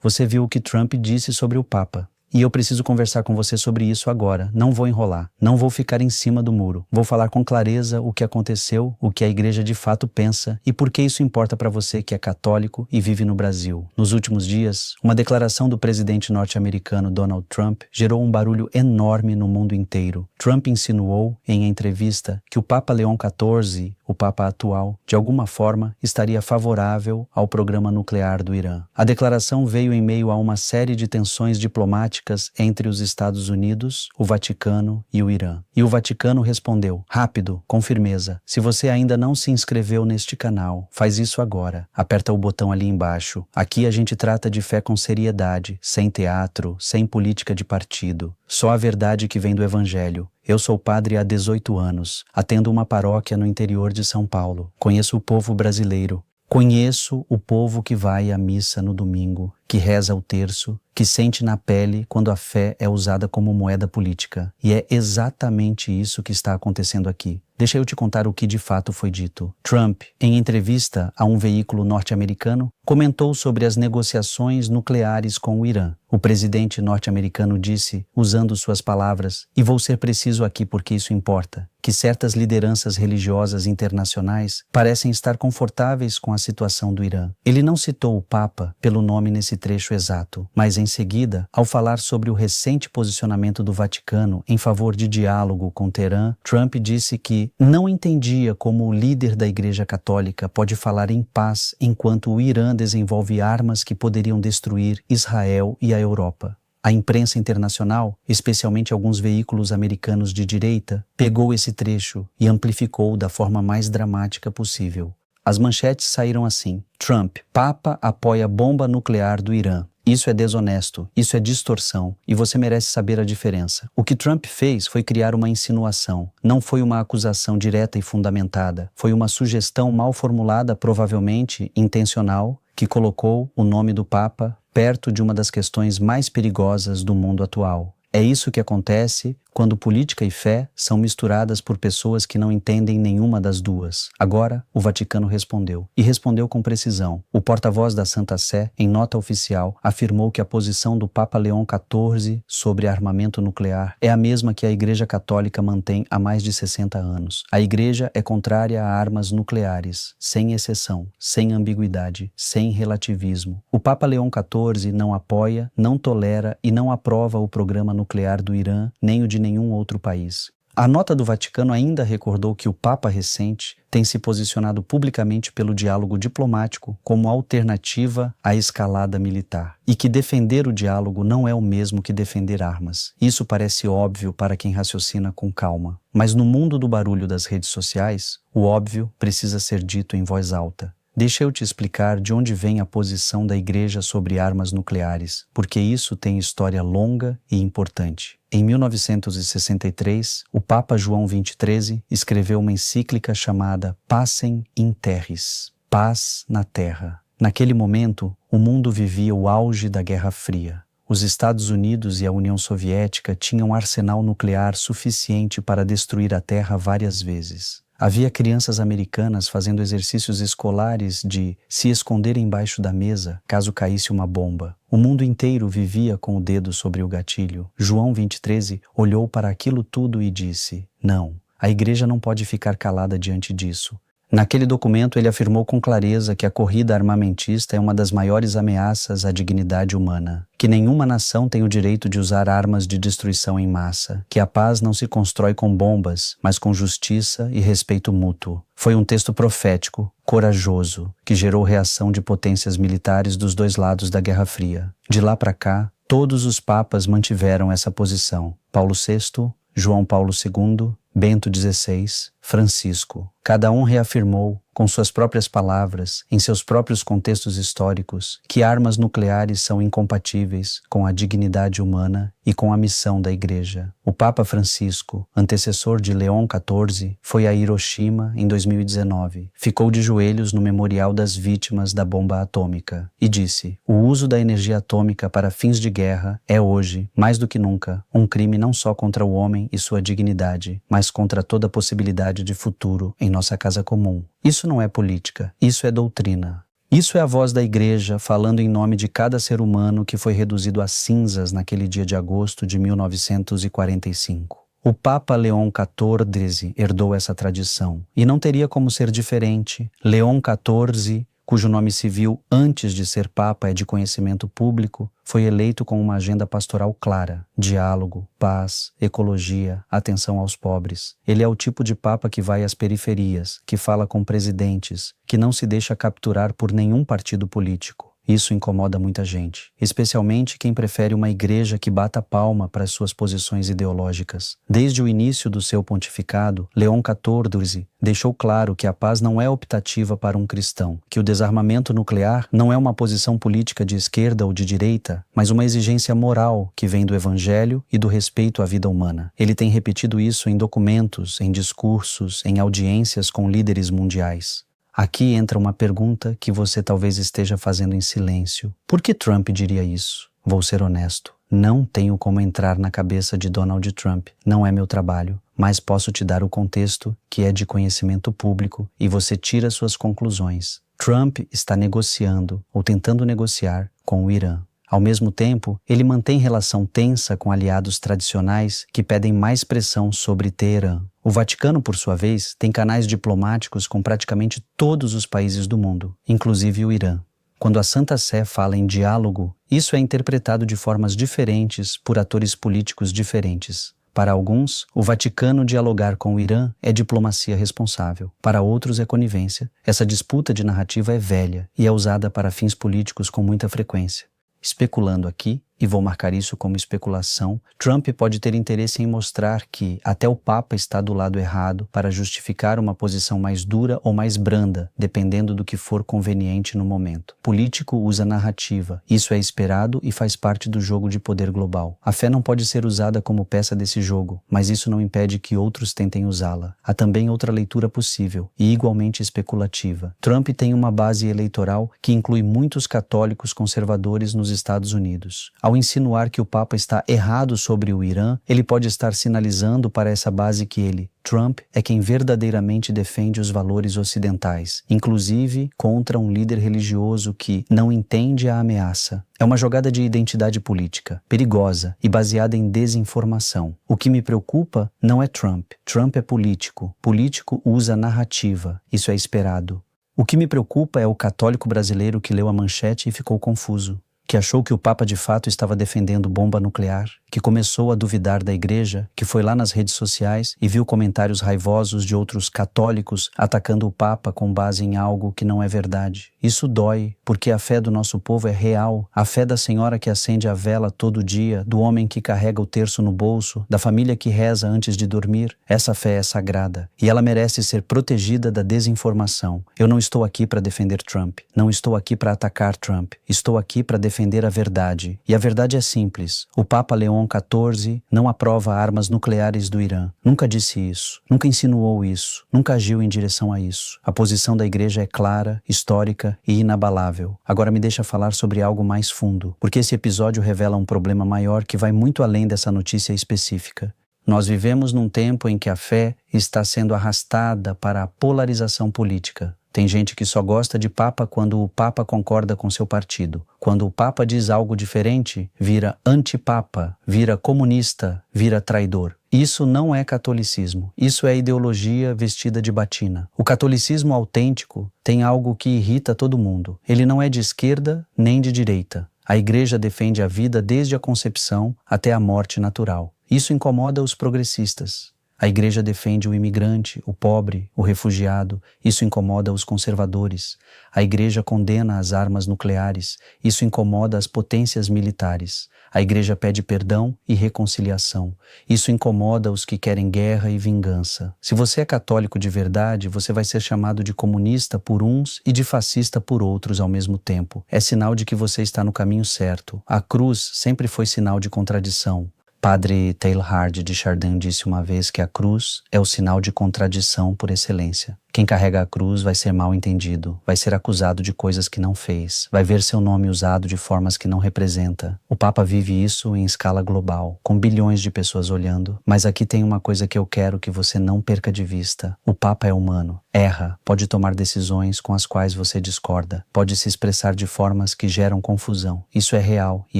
Você viu o que Trump disse sobre o Papa. E eu preciso conversar com você sobre isso agora. Não vou enrolar. Não vou ficar em cima do muro. Vou falar com clareza o que aconteceu, o que a igreja de fato pensa e por que isso importa para você que é católico e vive no Brasil. Nos últimos dias, uma declaração do presidente norte-americano Donald Trump gerou um barulho enorme no mundo inteiro. Trump insinuou, em entrevista, que o Papa Leão XIV, o Papa atual, de alguma forma, estaria favorável ao programa nuclear do Irã. A declaração veio em meio a uma série de tensões diplomáticas entre os Estados Unidos, o Vaticano e o Irã. E o Vaticano respondeu, rápido, com firmeza, se você ainda não se inscreveu neste canal, faz isso agora. Aperta o botão ali embaixo. Aqui a gente trata de fé com seriedade, sem teatro, sem política de partido. Só a verdade que vem do Evangelho. Eu sou padre há 18 anos, atendo uma paróquia no interior de São Paulo. Conheço o povo brasileiro. Conheço o povo que vai à missa no domingo, que reza o terço, que sente na pele quando a fé é usada como moeda política. E é exatamente isso que está acontecendo aqui. Deixa eu te contar o que de fato foi dito. Trump, em entrevista a um veículo norte-americano, comentou sobre as negociações nucleares com o Irã. O presidente norte-americano disse, usando suas palavras, e vou ser preciso aqui porque isso importa, que certas lideranças religiosas internacionais parecem estar confortáveis com a situação do Irã. Ele não citou o Papa pelo nome nesse trecho exato, mas em seguida, ao falar sobre o recente posicionamento do Vaticano em favor de diálogo com Teherã, Trump disse que não entendia como o líder da Igreja Católica pode falar em paz enquanto o Irã desenvolve armas que poderiam destruir Israel e a Europa. A imprensa internacional, especialmente alguns veículos americanos de direita, pegou esse trecho e amplificou da forma mais dramática possível. As manchetes saíram assim: Trump, Papa apoia bomba nuclear do Irã. Isso é desonesto, isso é distorção, e você merece saber a diferença. O que Trump fez foi criar uma insinuação, não foi uma acusação direta e fundamentada, foi uma sugestão mal formulada, provavelmente intencional, que colocou o nome do Papa perto de uma das questões mais perigosas do mundo atual. É isso que acontece quando política e fé são misturadas por pessoas que não entendem nenhuma das duas. Agora, o Vaticano respondeu, e respondeu com precisão. O porta-voz da Santa Sé, em nota oficial, afirmou que a posição do Papa Leão XIV sobre armamento nuclear é a mesma que a Igreja Católica mantém há mais de 60 anos. A Igreja é contrária a armas nucleares, sem exceção, sem ambiguidade, sem relativismo. O Papa Leão XIV não apoia, não tolera e não aprova o programa nuclear do Irã, nem o de nenhum outro país. A nota do Vaticano ainda recordou que o Papa recente tem se posicionado publicamente pelo diálogo diplomático como alternativa à escalada militar e que defender o diálogo não é o mesmo que defender armas. Isso parece óbvio para quem raciocina com calma, mas no mundo do barulho das redes sociais, o óbvio precisa ser dito em voz alta. Deixa eu te explicar de onde vem a posição da Igreja sobre armas nucleares, porque isso tem história longa e importante. Em 1963, o Papa João XXIII escreveu uma encíclica chamada Pacem in Terris, Paz na Terra. Naquele momento, o mundo vivia o auge da Guerra Fria. Os Estados Unidos e a União Soviética tinham arsenal nuclear suficiente para destruir a Terra várias vezes. Havia crianças americanas fazendo exercícios escolares de se esconder embaixo da mesa caso caísse uma bomba. O mundo inteiro vivia com o dedo sobre o gatilho. João 20:13 olhou para aquilo tudo e disse: não, a Igreja não pode ficar calada diante disso. Naquele documento ele afirmou com clareza que a corrida armamentista é uma das maiores ameaças à dignidade humana, que nenhuma nação tem o direito de usar armas de destruição em massa, que a paz não se constrói com bombas, mas com justiça e respeito mútuo. Foi um texto profético, corajoso, que gerou reação de potências militares dos dois lados da Guerra Fria. De lá para cá, todos os papas mantiveram essa posição. Paulo VI, João Paulo II, Bento XVI, Francisco. Cada um reafirmou, com suas próprias palavras, em seus próprios contextos históricos, que armas nucleares são incompatíveis com a dignidade humana e com a missão da Igreja. O Papa Francisco, antecessor de Leão XIV, foi a Hiroshima em 2019. Ficou de joelhos no memorial das vítimas da bomba atômica e disse: o uso da energia atômica para fins de guerra é hoje, mais do que nunca, um crime não só contra o homem e sua dignidade, mas contra toda possibilidade de futuro em nossa casa comum. Isso não é política, isso é doutrina. Isso é a voz da Igreja falando em nome de cada ser humano que foi reduzido a cinzas naquele dia de agosto de 1945. O Papa Leão XIV herdou essa tradição, e não teria como ser diferente. Leão XIV, cujo nome civil antes de ser Papa é de conhecimento público, foi eleito com uma agenda pastoral clara: diálogo, paz, ecologia, atenção aos pobres. Ele é o tipo de Papa que vai às periferias, que fala com presidentes, que não se deixa capturar por nenhum partido político. Isso incomoda muita gente, especialmente quem prefere uma igreja que bata palma para as suas posições ideológicas. Desde o início do seu pontificado, Leão XIV deixou claro que a paz não é optativa para um cristão, que o desarmamento nuclear não é uma posição política de esquerda ou de direita, mas uma exigência moral que vem do Evangelho e do respeito à vida humana. Ele tem repetido isso em documentos, em discursos, em audiências com líderes mundiais. Aqui entra uma pergunta que você talvez esteja fazendo em silêncio. Por que Trump diria isso? Vou ser honesto. Não tenho como entrar na cabeça de Donald Trump. Não é meu trabalho. Mas posso te dar o contexto, que é de conhecimento público, e você tira suas conclusões. Trump está negociando, ou tentando negociar, com o Irã. Ao mesmo tempo, ele mantém relação tensa com aliados tradicionais que pedem mais pressão sobre Teherã. O Vaticano, por sua vez, tem canais diplomáticos com praticamente todos os países do mundo, inclusive o Irã. Quando a Santa Sé fala em diálogo, isso é interpretado de formas diferentes por atores políticos diferentes. Para alguns, o Vaticano dialogar com o Irã é diplomacia responsável. Para outros é conivência. Essa disputa de narrativa é velha e é usada para fins políticos com muita frequência. Especulando aqui, e vou marcar isso como especulação, Trump pode ter interesse em mostrar que até o Papa está do lado errado para justificar uma posição mais dura ou mais branda, dependendo do que for conveniente no momento. Político usa narrativa. Isso é esperado e faz parte do jogo de poder global. A fé não pode ser usada como peça desse jogo, mas isso não impede que outros tentem usá-la. Há também outra leitura possível, e igualmente especulativa. Trump tem uma base eleitoral que inclui muitos católicos conservadores nos Estados Unidos. Ao insinuar que o Papa está errado sobre o Irã, ele pode estar sinalizando para essa base que ele, Trump, é quem verdadeiramente defende os valores ocidentais, inclusive contra um líder religioso que não entende a ameaça. É uma jogada de identidade política, perigosa e baseada em desinformação. O que me preocupa não é Trump. Trump é político. Político usa narrativa. Isso é esperado. O que me preocupa é o católico brasileiro que leu a manchete e ficou confuso, que achou que o Papa de fato estava defendendo bomba nuclear, que começou a duvidar da Igreja, que foi lá nas redes sociais e viu comentários raivosos de outros católicos atacando o Papa com base em algo que não é verdade. Isso dói, porque a fé do nosso povo é real. A fé da senhora que acende a vela todo dia, do homem que carrega o terço no bolso, da família que reza antes de dormir, essa fé é sagrada e ela merece ser protegida da desinformação. Eu não estou aqui para defender Trump, não estou aqui para atacar Trump, estou aqui para defender a verdade. E a verdade é simples. O Papa Leão XIV não aprova armas nucleares do Irã. Nunca disse isso, nunca insinuou isso, nunca agiu em direção a isso. A posição da Igreja é clara, histórica e inabalável. Agora me deixa falar sobre algo mais fundo, porque esse episódio revela um problema maior que vai muito além dessa notícia específica. Nós vivemos num tempo em que a fé está sendo arrastada para a polarização política. Tem gente que só gosta de Papa quando o Papa concorda com seu partido. Quando o Papa diz algo diferente, vira antipapa, vira comunista, vira traidor. Isso não é catolicismo. Isso é ideologia vestida de batina. O catolicismo autêntico tem algo que irrita todo mundo. Ele não é de esquerda nem de direita. A Igreja defende a vida desde a concepção até a morte natural. Isso incomoda os progressistas. A Igreja defende o imigrante, o pobre, o refugiado. Isso incomoda os conservadores. A Igreja condena as armas nucleares. Isso incomoda as potências militares. A Igreja pede perdão e reconciliação. Isso incomoda os que querem guerra e vingança. Se você é católico de verdade, você vai ser chamado de comunista por uns e de fascista por outros ao mesmo tempo. É sinal de que você está no caminho certo. A cruz sempre foi sinal de contradição. Padre Teilhard de Chardin disse uma vez que a cruz é o sinal de contradição por excelência. Quem carrega a cruz vai ser mal entendido, vai ser acusado de coisas que não fez, vai ver seu nome usado de formas que não representa. O Papa vive isso em escala global, com bilhões de pessoas olhando. Mas aqui tem uma coisa que eu quero que você não perca de vista. O Papa é humano, erra, pode tomar decisões com as quais você discorda, pode se expressar de formas que geram confusão. Isso é real e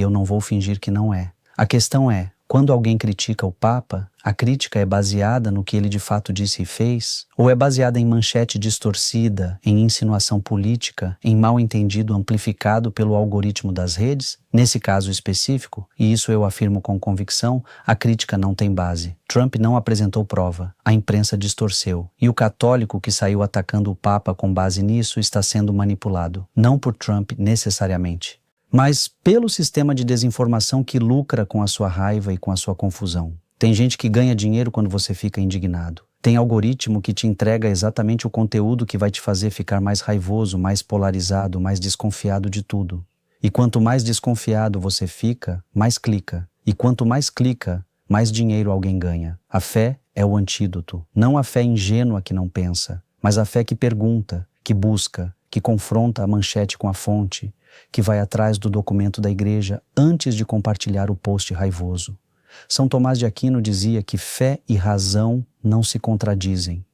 eu não vou fingir que não é. A questão é, quando alguém critica o Papa, a crítica é baseada no que ele de fato disse e fez? Ou é baseada em manchete distorcida, em insinuação política, em mal-entendido amplificado pelo algoritmo das redes? Nesse caso específico, e isso eu afirmo com convicção, a crítica não tem base. Trump não apresentou prova, a imprensa distorceu, e o católico que saiu atacando o Papa com base nisso está sendo manipulado, não por Trump necessariamente, mas pelo sistema de desinformação que lucra com a sua raiva e com a sua confusão. Tem gente que ganha dinheiro quando você fica indignado. Tem algoritmo que te entrega exatamente o conteúdo que vai te fazer ficar mais raivoso, mais polarizado, mais desconfiado de tudo. E quanto mais desconfiado você fica, mais clica. E quanto mais clica, mais dinheiro alguém ganha. A fé é o antídoto. Não a fé ingênua que não pensa, mas a fé que pergunta, que busca, que confronta a manchete com a fonte, que vai atrás do documento da igreja antes de compartilhar o post raivoso. São Tomás de Aquino dizia que fé e razão não se contradizem,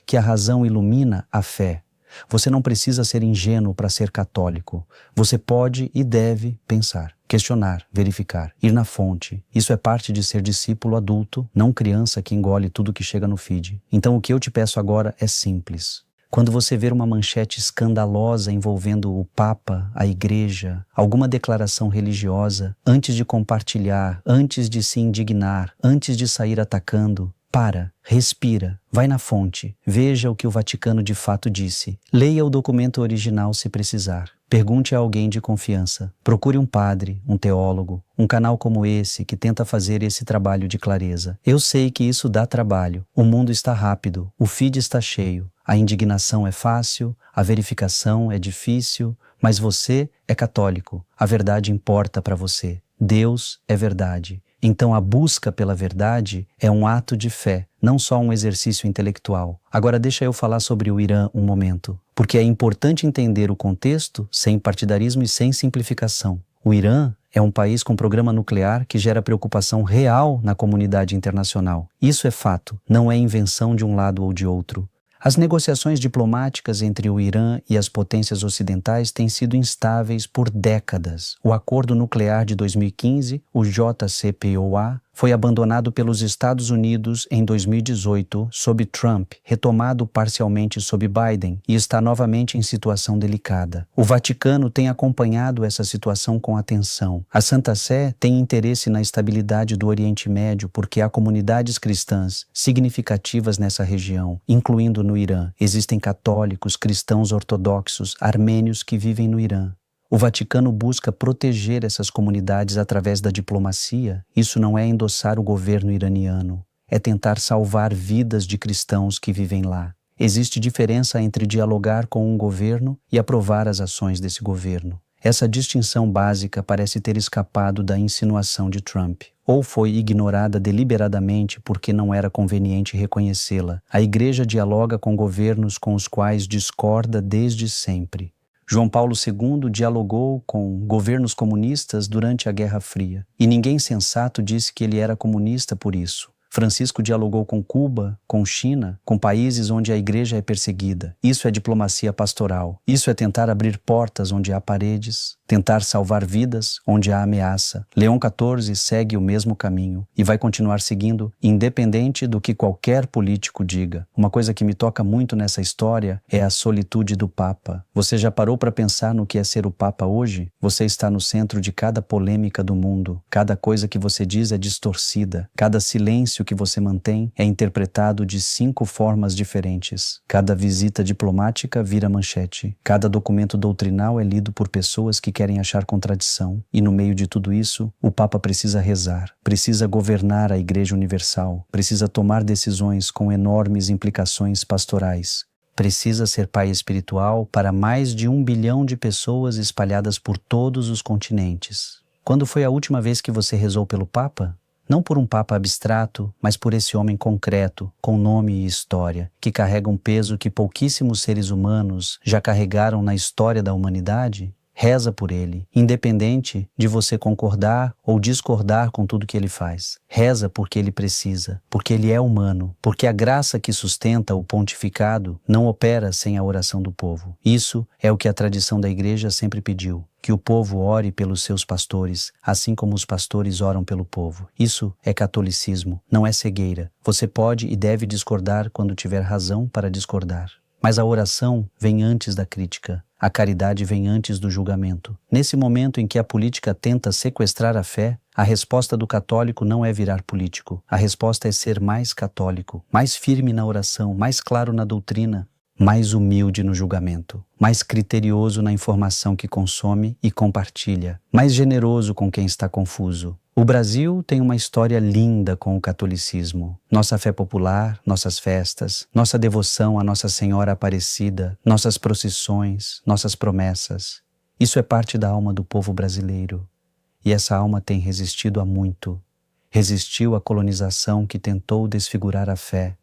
que a razão ilumina a fé. Você não precisa ser ingênuo para ser católico. Você pode e deve pensar, questionar, verificar, ir na fonte. Isso é parte de ser discípulo adulto, não criança que engole tudo que chega no feed. Então o que eu te peço agora é simples. Quando você ver uma manchete escandalosa envolvendo o Papa, a Igreja, alguma declaração religiosa, antes de compartilhar, antes de se indignar, antes de sair atacando, para, respira, vai na fonte, veja o que o Vaticano de fato disse, leia o documento original se precisar, pergunte a alguém de confiança, procure um padre, um teólogo, um canal como esse que tenta fazer esse trabalho de clareza. Eu sei que isso dá trabalho, o mundo está rápido, o feed está cheio, a indignação é fácil, a verificação é difícil, mas você é católico, a verdade importa para você, Deus é verdade. Então a busca pela verdade é um ato de fé, não só um exercício intelectual. Agora deixa eu falar sobre o Irã um momento, porque é importante entender o contexto sem partidarismo e sem simplificação. O Irã é um país com programa nuclear que gera preocupação real na comunidade internacional. Isso é fato, não é invenção de um lado ou de outro. As negociações diplomáticas entre o Irã e as potências ocidentais têm sido instáveis por décadas. O acordo nuclear de 2015, o JCPOA, foi abandonado pelos Estados Unidos em 2018 sob Trump, retomado parcialmente sob Biden e está novamente em situação delicada. O Vaticano tem acompanhado essa situação com atenção. A Santa Sé tem interesse na estabilidade do Oriente Médio porque há comunidades cristãs significativas nessa região, incluindo no Irã. Existem católicos, cristãos ortodoxos, armênios que vivem no Irã. O Vaticano busca proteger essas comunidades através da diplomacia. Isso não é endossar o governo iraniano, é tentar salvar vidas de cristãos que vivem lá. Existe diferença entre dialogar com um governo e aprovar as ações desse governo. Essa distinção básica parece ter escapado da insinuação de Trump, ou foi ignorada deliberadamente porque não era conveniente reconhecê-la. A Igreja dialoga com governos com os quais discorda desde sempre. João Paulo II dialogou com governos comunistas durante a Guerra Fria, e ninguém sensato disse que ele era comunista por isso. Francisco dialogou com Cuba, com China, com países onde a igreja é perseguida. Isso é diplomacia pastoral. Isso é tentar abrir portas onde há paredes, tentar salvar vidas onde há ameaça. Leão XIV segue o mesmo caminho e vai continuar seguindo, independente do que qualquer político diga. Uma coisa que me toca muito nessa história é a solitude do Papa. Você já parou para pensar no que é ser o Papa hoje? Você está no centro de cada polêmica do mundo. Cada coisa que você diz é distorcida. Cada silêncio que você mantém é interpretado de 5 formas diferentes. Cada visita diplomática vira manchete. Cada documento doutrinal é lido por pessoas que querem achar contradição. E no meio de tudo isso, o Papa precisa rezar, precisa governar a Igreja Universal, precisa tomar decisões com enormes implicações pastorais. Precisa ser pai espiritual para mais de 1 bilhão de pessoas espalhadas por todos os continentes. Quando foi a última vez que você rezou pelo Papa? não por um papa abstrato, mas por esse homem concreto, com nome e história, que carrega um peso que pouquíssimos seres humanos já carregaram na história da humanidade? Reza por ele, independente de você concordar ou discordar com tudo que ele faz. Reza porque ele precisa, porque ele é humano, porque a graça que sustenta o pontificado não opera sem a oração do povo. Isso é o que a tradição da Igreja sempre pediu, que o povo ore pelos seus pastores, assim como os pastores oram pelo povo. Isso é catolicismo, não é cegueira. Você pode e deve discordar quando tiver razão para discordar. Mas a oração vem antes da crítica. A caridade vem antes do julgamento. Nesse momento em que a política tenta sequestrar a fé, a resposta do católico não é virar político. A resposta é ser mais católico, mais firme na oração, mais claro na doutrina, mais humilde no julgamento, mais criterioso na informação que consome e compartilha, mais generoso com quem está confuso. O Brasil tem uma história linda com o catolicismo. Nossa fé popular, nossas festas, nossa devoção à Nossa Senhora Aparecida, nossas procissões, nossas promessas. Isso é parte da alma do povo brasileiro. E essa alma tem resistido a muito. Resistiu à colonização que tentou desfigurar a fé.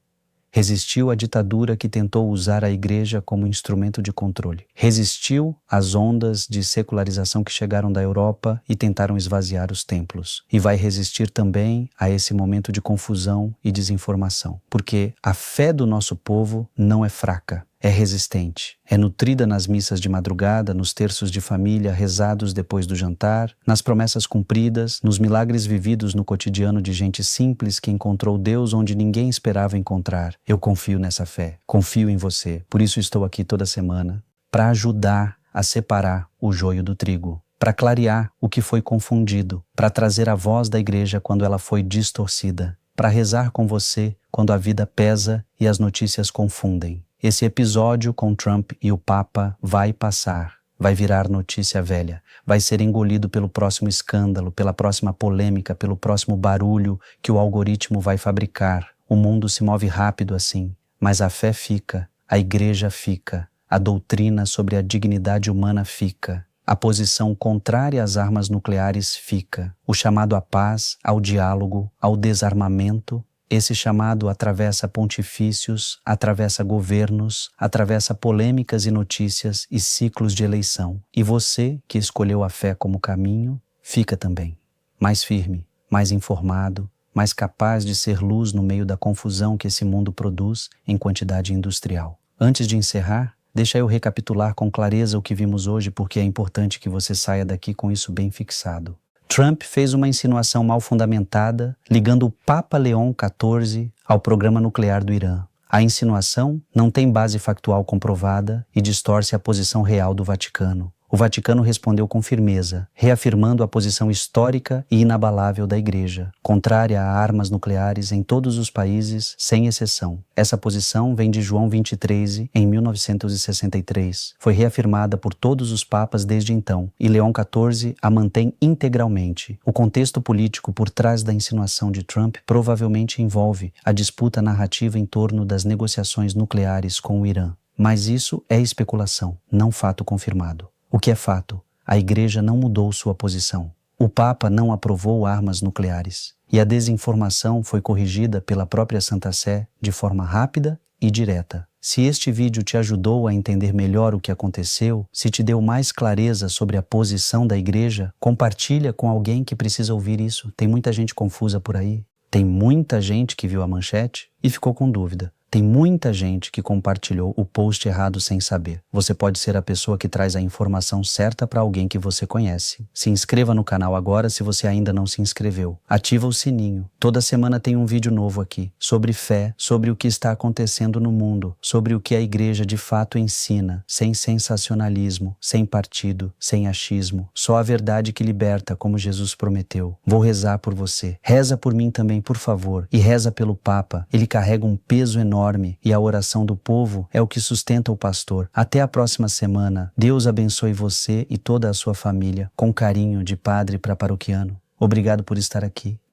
Resistiu à ditadura que tentou usar a Igreja como instrumento de controle. Resistiu às ondas de secularização que chegaram da Europa e tentaram esvaziar os templos. E vai resistir também a esse momento de confusão e desinformação. Porque a fé do nosso povo não é fraca. É resistente, é nutrida nas missas de madrugada, nos terços de família rezados depois do jantar, nas promessas cumpridas, nos milagres vividos no cotidiano de gente simples que encontrou Deus onde ninguém esperava encontrar. Eu confio nessa fé, confio em você, por isso estou aqui toda semana, para ajudar a separar o joio do trigo, para clarear o que foi confundido, para trazer a voz da Igreja quando ela foi distorcida, para rezar com você quando a vida pesa e as notícias confundem. Esse episódio com Trump e o Papa vai passar, vai virar notícia velha, vai ser engolido pelo próximo escândalo, pela próxima polêmica, pelo próximo barulho que o algoritmo vai fabricar. O mundo se move rápido assim, mas a fé fica, a Igreja fica, a doutrina sobre a dignidade humana fica, a posição contrária às armas nucleares fica, o chamado à paz, ao diálogo, ao desarmamento. Esse chamado atravessa pontifícios, atravessa governos, atravessa polêmicas e notícias e ciclos de eleição. E você, que escolheu a fé como caminho, fica também. Mais firme, mais informado, mais capaz de ser luz no meio da confusão que esse mundo produz em quantidade industrial. Antes de encerrar, deixa eu recapitular com clareza o que vimos hoje, porque é importante que você saia daqui com isso bem fixado. Trump fez uma insinuação mal fundamentada, ligando o Papa Leão XIV ao programa nuclear do Irã. A insinuação não tem base factual comprovada e distorce a posição real do Vaticano. O Vaticano respondeu com firmeza, reafirmando a posição histórica e inabalável da Igreja, contrária a armas nucleares em todos os países, sem exceção. Essa posição vem de João 23, em 1963. Foi reafirmada por todos os papas desde então, e Leão XIV a mantém integralmente. O contexto político por trás da insinuação de Trump provavelmente envolve a disputa narrativa em torno das negociações nucleares com o Irã. Mas isso é especulação, não fato confirmado. O que é fato? A Igreja não mudou sua posição. O Papa não aprovou armas nucleares. E a desinformação foi corrigida pela própria Santa Sé de forma rápida e direta. Se este vídeo te ajudou a entender melhor o que aconteceu, se te deu mais clareza sobre a posição da Igreja, compartilha com alguém que precisa ouvir isso. Tem muita gente confusa por aí. Tem muita gente que viu a manchete e ficou com dúvida. Tem muita gente que compartilhou o post errado sem saber. Você pode ser a pessoa que traz a informação certa para alguém que você conhece. Se inscreva no canal agora se você ainda não se inscreveu. Ativa o sininho. Toda semana tem um vídeo novo aqui, sobre fé, sobre o que está acontecendo no mundo, sobre o que a Igreja de fato ensina, sem sensacionalismo, sem partido, sem achismo. Só a verdade que liberta, como Jesus prometeu. Vou rezar por você. Reza por mim também, por favor. E reza pelo Papa. Ele carrega um peso enorme e a oração do povo é o que sustenta o pastor. Até a próxima semana. Deus abençoe você e toda a sua família. Com carinho de padre para paroquiano. Obrigado por estar aqui.